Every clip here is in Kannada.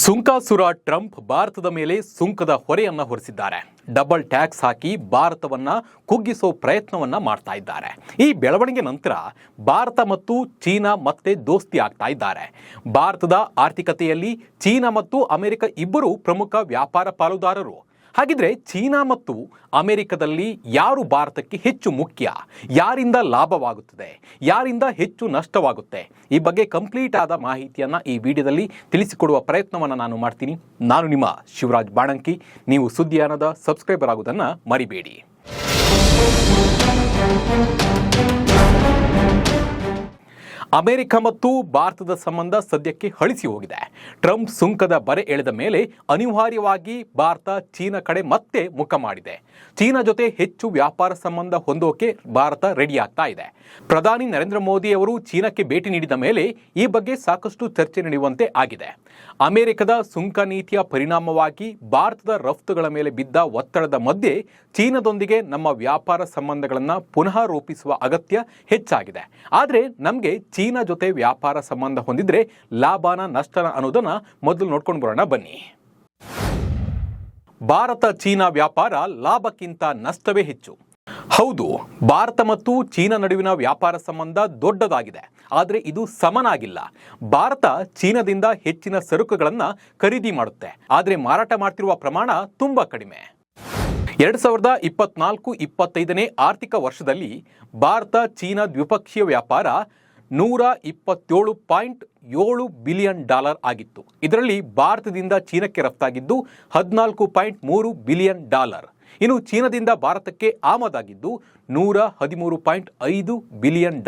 ಸುಂಕಾಸುರ ಟ್ರಂಪ್ ಭಾರತದ ಮೇಲೆ ಸುಂಕದ ಹೊರೆಯನ್ನ ಹೊರಿಸಿದ್ದಾರೆ. ಡಬಲ್ ಟ್ಯಾಕ್ಸ್ ಹಾಕಿ ಭಾರತವನ್ನ ಕುಗ್ಗಿಸೋ ಪ್ರಯತ್ನವನ್ನ ಮಾಡ್ತಾ ಇದ್ದಾರೆ. ಈ ಬೆಳವಣಿಗೆ ನಂತರ ಭಾರತ ಮತ್ತು ಚೀನಾ ಮತ್ತೆ ದೋಸ್ತಿ ಆಗ್ತಾ ಇದ್ದಾರೆ. ಭಾರತದ ಆರ್ಥಿಕತೆಯಲ್ಲಿ ಚೀನಾ ಮತ್ತು ಅಮೆರಿಕ ಇಬ್ಬರು ಪ್ರಮುಖ ವ್ಯಾಪಾರ ಪಾಲುದಾರರು. ಹಾಗಿದ್ರೆ ಚೀನಾ ಮತ್ತು ಅಮೆರಿಕದಲ್ಲಿ ಯಾರು ಭಾರತಕ್ಕೆ ಹೆಚ್ಚು ಮುಖ್ಯ, ಯಾರಿಂದ ಲಾಭವಾಗುತ್ತದೆ, ಯಾರಿಂದ ಹೆಚ್ಚು ನಷ್ಟವಾಗುತ್ತೆ, ಈ ಬಗ್ಗೆ ಕಂಪ್ಲೀಟ್ ಆದ ಮಾಹಿತಿಯನ್ನು ಈ ವಿಡಿಯೋದಲ್ಲಿ ತಿಳಿಸಿಕೊಡುವ ಪ್ರಯತ್ನವನ್ನು ನಾನು ಮಾಡ್ತೀನಿ. ನಾನು ನಿಮ್ಮ ಶಿವರಾಜ್ ಬಾಣಂಕಿ. ನೀವು ಸುದ್ದಿಯಾನದ ಸಬ್ಸ್ಕ್ರೈಬರ್ ಆಗುವುದನ್ನು ಮರಿಬೇಡಿ. ಅಮೆರಿಕ ಮತ್ತು ಭಾರತದ ಸಂಬಂಧ ಸದ್ಯಕ್ಕೆ ಹಳಿಸಿ ಹೋಗಿದೆ. ಟ್ರಂಪ್ ಸುಂಕದ ಬರೆ ಎಳೆದ ಮೇಲೆ ಅನಿವಾರ್ಯವಾಗಿ ಭಾರತ ಚೀನಾ ಕಡೆ ಮತ್ತೆ ಮುಖ ಮಾಡಿದೆ. ಚೀನಾ ಜೊತೆ ಹೆಚ್ಚು ವ್ಯಾಪಾರ ಸಂಬಂಧ ಹೊಂದೋಕೆ ಭಾರತ ರೆಡಿ ಆಗ್ತಾ ಇದೆ. ಪ್ರಧಾನಿ ನರೇಂದ್ರ ಮೋದಿ ಅವರು ಚೀನಾಕ್ಕೆ ಭೇಟಿ ನೀಡಿದ ಮೇಲೆ ಈ ಬಗ್ಗೆ ಸಾಕಷ್ಟು ಚರ್ಚೆ ನಡೆಯುವಂತೆ ಆಗಿದೆ. ಅಮೆರಿಕದ ಸುಂಕ ನೀತಿಯ ಪರಿಣಾಮವಾಗಿ ಭಾರತದ ರಫ್ತುಗಳ ಮೇಲೆ ಬಿದ್ದ ಒತ್ತಡದ ಮಧ್ಯೆ ಚೀನಾದೊಂದಿಗೆ ನಮ್ಮ ವ್ಯಾಪಾರ ಸಂಬಂಧಗಳನ್ನು ಪುನಃ ರೂಪಿಸುವ ಅಗತ್ಯ ಹೆಚ್ಚಾಗಿದೆ. ಆದರೆ ನಮಗೆ ಚೀನಾ ಜೊತೆ ವ್ಯಾಪಾರ ಸಂಬಂಧ ಹೊಂದಿದ್ರೆ ಲಾಭನ ನಷ್ಟನ ಅನ್ನೋದನ್ನ ಮೊದಲು ನೋಡ್ಕೊಂಡು ಬರೋಣ ಬನ್ನಿ. ಭಾರತ ಚೀನಾ ವ್ಯಾಪಾರ ಲಾಭಕ್ಕಿಂತ ನಷ್ಟವೇ ಹೆಚ್ಚು. ಹೌದು, ಭಾರತ ಮತ್ತು ಚೀನಾ ನಡುವಿನ ವ್ಯಾಪಾರ ಸಂಬಂಧ ದೊಡ್ಡದಾಗಿದೆ, ಆದರೆ ಇದು ಸಮನಾಗಿಲ್ಲ. ಭಾರತ ಚೀನಾದಿಂದ ಹೆಚ್ಚಿನ ಸರಕುಗಳನ್ನು ಖರೀದಿ ಮಾಡುತ್ತೆ, ಆದರೆ ಮಾರಾಟ ಮಾಡ್ತಿರುವ ಪ್ರಮಾಣ ತುಂಬಾ ಕಡಿಮೆ. 2024-25ನೇ ಆರ್ಥಿಕ ವರ್ಷದಲ್ಲಿ ಭಾರತ ಚೀನಾ ದ್ವಿಪಕ್ಷೀಯ ವ್ಯಾಪಾರ $127.7 ಬಿಲಿಯನ್ ಆಗಿತ್ತು. ಇದರಲ್ಲಿ ಭಾರತದಿಂದ ಚೀನಾಕ್ಕೆ ರಫ್ತಾಗಿದ್ದು $14.3 ಬಿಲಿಯನ್. ಇನ್ನು ಚೀನಾದಿಂದ ಭಾರತಕ್ಕೆ ಆಮದಾಗಿದ್ದು $113.5 ಬಿಲಿಯನ್.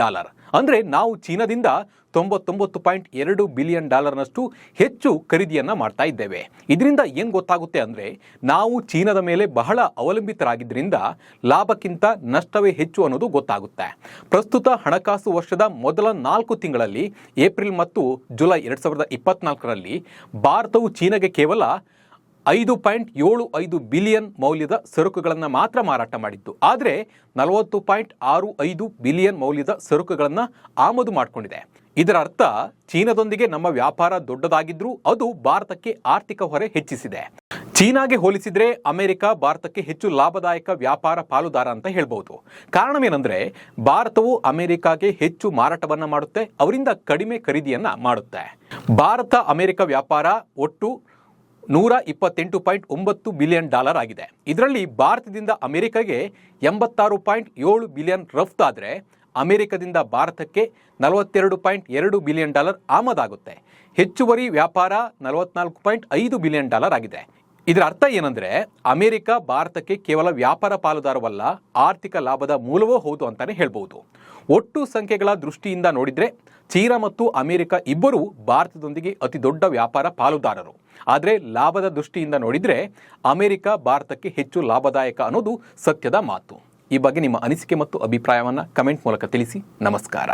ಅಂದರೆ ನಾವು ಚೀನಾದಿಂದ $99.2 ಬಿಲಿಯನ್ ನಷ್ಟು ಹೆಚ್ಚು ಖರೀದಿಯನ್ನ ಮಾಡ್ತಾ ಇದ್ದೇವೆ. ಇದರಿಂದ ಏನು ಗೊತ್ತಾಗುತ್ತೆ ಅಂದರೆ ನಾವು ಚೀನಾದ ಮೇಲೆ ಬಹಳ ಅವಲಂಬಿತರಾಗಿದ್ದರಿಂದ ಲಾಭಕ್ಕಿಂತ ನಷ್ಟವೇ ಹೆಚ್ಚು ಅನ್ನೋದು ಗೊತ್ತಾಗುತ್ತೆ. ಪ್ರಸ್ತುತ ಹಣಕಾಸು ವರ್ಷದ ಮೊದಲ 4 ತಿಂಗಳಲ್ಲಿ ಏಪ್ರಿಲ್ ಮತ್ತು ಜುಲೈ 2024ರಲ್ಲಿ ಭಾರತವು ಚೀನಾಗೆ ಕೇವಲ $5.75 ಬಿಲಿಯನ್ ಮೌಲ್ಯದ ಸರಕುಗಳನ್ನು ಮಾತ್ರ ಮಾರಾಟ ಮಾಡಿತ್ತು. ಆದರೆ $40.65 ಬಿಲಿಯನ್ ಮೌಲ್ಯದ ಸರಕುಗಳನ್ನು ಆಮದು ಮಾಡಿಕೊಂಡಿದೆ. ಇದರ ಅರ್ಥ ಚೀನಾದೊಂದಿಗೆ ನಮ್ಮ ವ್ಯಾಪಾರ ದೊಡ್ಡದಾಗಿದ್ರೂ ಅದು ಭಾರತಕ್ಕೆ ಆರ್ಥಿಕ ಹೊರೆ ಹೆಚ್ಚಿಸಿದೆ. ಚೀನಾಗೆ ಹೋಲಿಸಿದ್ರೆ ಅಮೆರಿಕ ಭಾರತಕ್ಕೆ ಹೆಚ್ಚು ಲಾಭದಾಯಕ ವ್ಯಾಪಾರ ಪಾಲುದಾರ ಅಂತ ಹೇಳ್ಬಹುದು. ಕಾರಣವೇನೆಂದ್ರೆ ಭಾರತವು ಅಮೆರಿಕಾಗೆ ಹೆಚ್ಚು ಮಾರಾಟವನ್ನ ಮಾಡುತ್ತೆ, ಅವರಿಂದ ಕಡಿಮೆ ಖರೀದಿಯನ್ನ ಮಾಡುತ್ತೆ. ಭಾರತ ಅಮೆರಿಕ ವ್ಯಾಪಾರ ಒಟ್ಟು $128.9 ಬಿಲಿಯನ್ ಆಗಿದೆ. ಇದರಲ್ಲಿ ಭಾರತದಿಂದ ಅಮೆರಿಕಗೆ $86.7 ಬಿಲಿಯನ್ ರಫ್ತಾದರೆ ಅಮೆರಿಕದಿಂದ ಭಾರತಕ್ಕೆ $42.2 ಬಿಲಿಯನ್ ಆಮದಾಗುತ್ತೆ. ಹೆಚ್ಚುವರಿ ವ್ಯಾಪಾರ $44.5 ಬಿಲಿಯನ್ ಆಗಿದೆ. ಇದರ ಅರ್ಥ ಏನಂದ್ರೆ ಅಮೆರಿಕ ಭಾರತಕ್ಕೆ ಕೇವಲ ವ್ಯಾಪಾರ ಪಾಲುದಾರವಲ್ಲ, ಆರ್ಥಿಕ ಲಾಭದ ಮೂಲವೂ ಹೌದು ಅಂತಾನೆ ಹೇಳ್ಬಹುದು. ಒಟ್ಟು ಸಂಖ್ಯೆಗಳ ದೃಷ್ಟಿಯಿಂದ ನೋಡಿದ್ರೆ ಚೀನಾ ಮತ್ತು ಅಮೆರಿಕ ಇಬ್ಬರು ಭಾರತದೊಂದಿಗೆ ಅತಿ ದೊಡ್ಡ ವ್ಯಾಪಾರ ಪಾಲುದಾರರು. ಆದರೆ ಲಾಭದ ದೃಷ್ಟಿಯಿಂದ ನೋಡಿದ್ರೆ ಅಮೆರಿಕ ಭಾರತಕ್ಕೆ ಹೆಚ್ಚು ಲಾಭದಾಯಕ ಅನ್ನೋದು ಸತ್ಯದ ಮಾತು. ಈ ಬಗ್ಗೆ ನಿಮ್ಮ ಅನಿಸಿಕೆ ಮತ್ತು ಅಭಿಪ್ರಾಯವನ್ನು ಕಮೆಂಟ್ ಮೂಲಕ ತಿಳಿಸಿ. ನಮಸ್ಕಾರ.